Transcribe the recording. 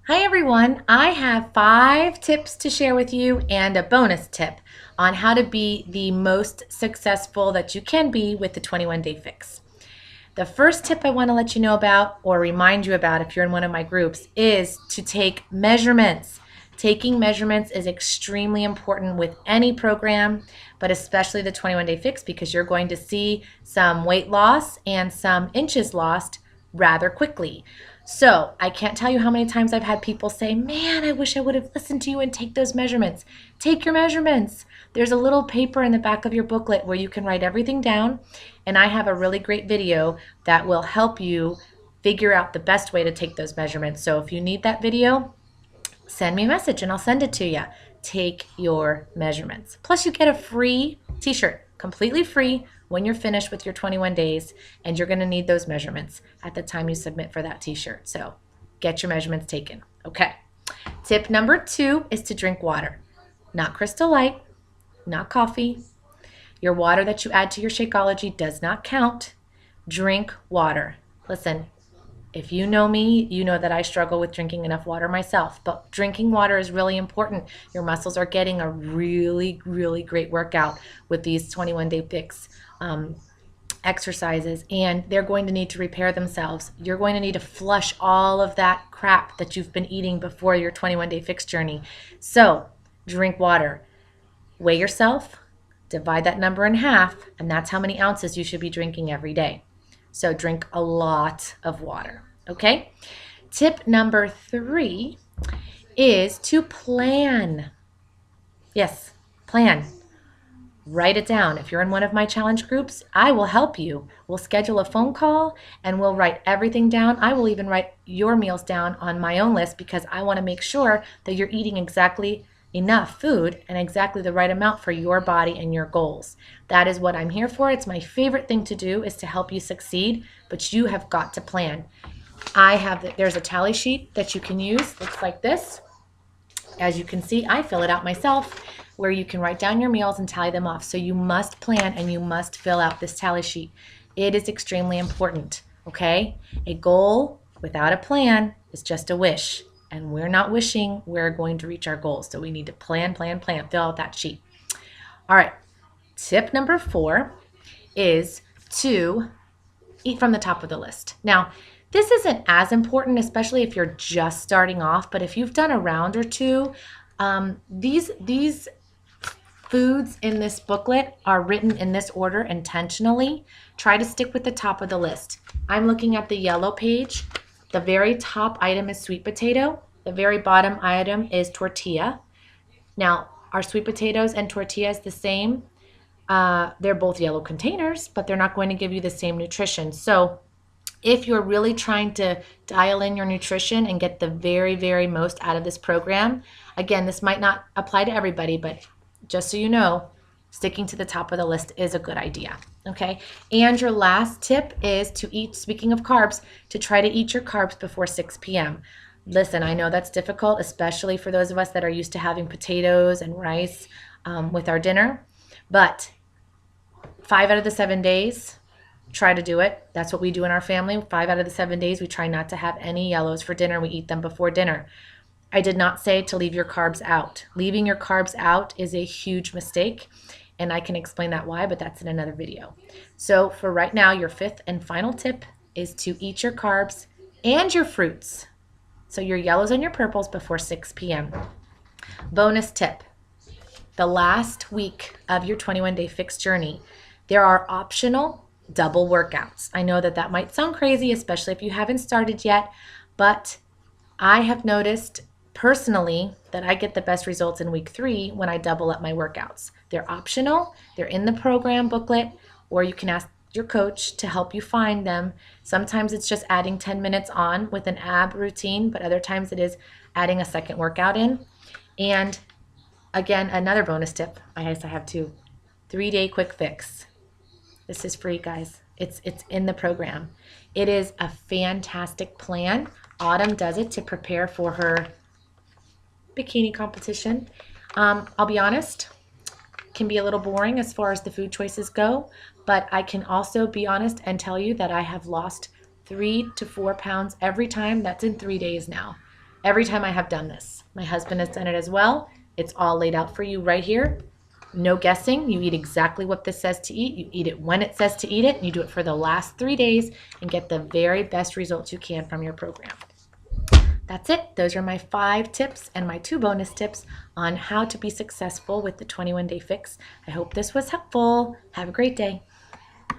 Hi everyone, I have 5 tips to share with you and a bonus tip on how to be the most successful that you can be with the 21 Day Fix. The first tip I want to let you know about or remind you about if you're in one of my groups is to take measurements. Taking measurements is extremely important with any program, but especially the 21 Day Fix because you're going to see some weight loss and some inches lost rather quickly. So I can't tell you how many times I've had people say, man, I wish I would have listened to you and take those measurements. Take your measurements. There's a little paper in the back of your booklet where you can write everything down. And I have a really great video that will help you figure out the best way to take those measurements. So if you need that video, send me a message and I'll send it to you. Take your measurements. Plus you get a free t-shirt, completely free when you're finished with your 21 days, and you're going to need those measurements at the time you submit for that t-shirt. So get your measurements taken. Okay. Tip number 2 is to drink water. Not Crystal Light, not coffee. Your water that you add to your Shakeology does not count. Drink water. Listen, if you know me, you know that I struggle with drinking enough water myself, but drinking water is really important. Your muscles are getting a really, really great workout with these 21 Day Fix exercises, and they're going to need to repair themselves. You're going to need to flush all of that crap that you've been eating before your 21 Day Fix journey. So drink water. Weigh yourself, divide that number in half, and that's how many ounces you should be drinking every day. So drink a lot of water, okay? Tip number 3 is to plan. Yes, plan. Write it down. If you're in one of my challenge groups, I will help you. We'll schedule a phone call and we'll write everything down. I will even write your meals down on my own list because I want to make sure that you're eating exactly enough food and exactly the right amount for your body and your goals. That is what I'm here for. It's my favorite thing to do is to help you succeed, but you have got to plan. There's a tally sheet that you can use. Looks like this. As you can see, I fill it out myself where you can write down your meals and tally them off. So you must plan and you must fill out this tally sheet. It is extremely important, okay? A goal without a plan is just a wish. And we're not wishing we're going to reach our goals. So we need to plan, fill out that sheet. All right, tip number 4 is to eat from the top of the list. Now, this isn't as important, especially if you're just starting off, but if you've done a round or two, these foods in this booklet are written in this order intentionally. Try to stick with the top of the list. I'm looking at the yellow page. The very top item is sweet potato. The very bottom item is tortilla. Now, are sweet potatoes and tortillas the same? They're both yellow containers, but they're not going to give you the same nutrition. So if you're really trying to dial in your nutrition and get the very, very most out of this program, again, this might not apply to everybody, but just so you know, sticking to the top of the list is a good idea, okay? And your last tip is to eat, speaking of carbs, to try to eat your carbs before 6 p.m. Listen, I know that's difficult, especially for those of us that are used to having potatoes and rice with our dinner, but 5 out of the 7 days, try to do it. That's what we do in our family. 5 out of the 7 days, we try not to have any yellows for dinner. We eat them before dinner. I did not say to leave your carbs out. Leaving your carbs out is a huge mistake, and I can explain that why, but that's in another video. So for right now, your 5th and final tip is to eat your carbs and your fruits. So your yellows and your purples before 6 p.m. Bonus tip. The last week of your 21 Day Fix journey, there are optional double workouts. I know that that might sound crazy, especially if you haven't started yet, but I have noticed personally that I get the best results in week 3 when I double up my workouts. They're optional, they're in the program booklet, or you can ask your coach to help you find them. Sometimes it's just adding 10 minutes on with an ab routine, but other times it is adding a second workout in. And again, another bonus tip, I have 2, 3-day quick fix. This is free, guys. It's in the program. It is a fantastic plan. Autumn does it to prepare for her bikini competition. I'll be honest, can be a little boring as far as the food choices go, but I can also be honest and tell you that I have lost 3 to 4 pounds every time. That's in 3 days now. every time I have done this. My husband has done it as well. It's all laid out for you right here. No guessing. You eat exactly what this says to eat. You eat it when it says to eat it. And you do it for the last 3 days and get the very best results you can from your program. That's it. Those are my 5 tips and my 2 bonus tips on how to be successful with the 21 Day Fix. I hope this was helpful. Have a great day.